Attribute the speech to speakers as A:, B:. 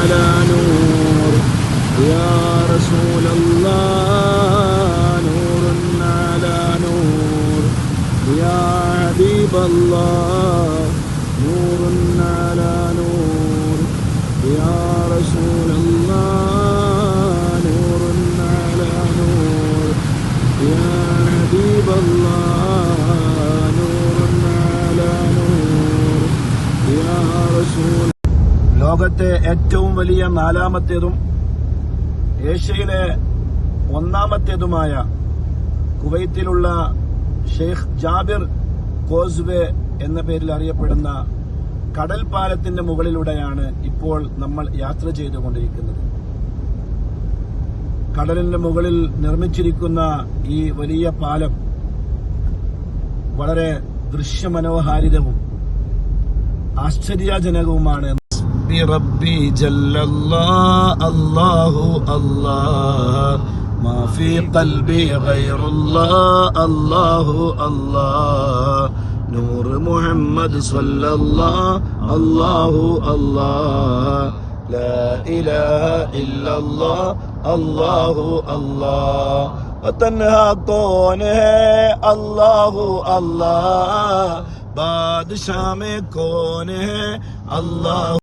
A: على نور يا رسول الله نور على نور يا حبيب الله نور على نور يا رسول الله نور على نور يا حبيب الله نور على نور يا رسول. ലോകത്തെ ഏറ്റവും വലിയ നാലാമത്തേതും ഏഷ്യയിലെ ഒന്നാമത്തേതുമായ കുവൈത്തിലുള്ള ഷെയ്ഖ് ജാബിർ കോസ്വേ എന്ന പേരിൽ അറിയപ്പെടുന്ന കടൽ പാലത്തിന്റെ മുകളിലൂടെയാണ് ഇപ്പോൾ നമ്മൾ യാത്ര ചെയ്തുകൊണ്ടിരിക്കുന്നത്. കടലിന്റെ മുകളിൽ നിർമ്മിച്ചിരിക്കുന്ന ഈ വലിയ പാലം വളരെ ദൃശ്യമനോഹാരിതവും ആശ്ചര്യജനകവുമാണ്. ربي جل الله الله الله ما في قلبي غير الله الله الله نور محمد صلى الله الله الله لا إله إلا الله الله الله وتنها कौन है الله الله बादशाह में कौन है अल्लाह.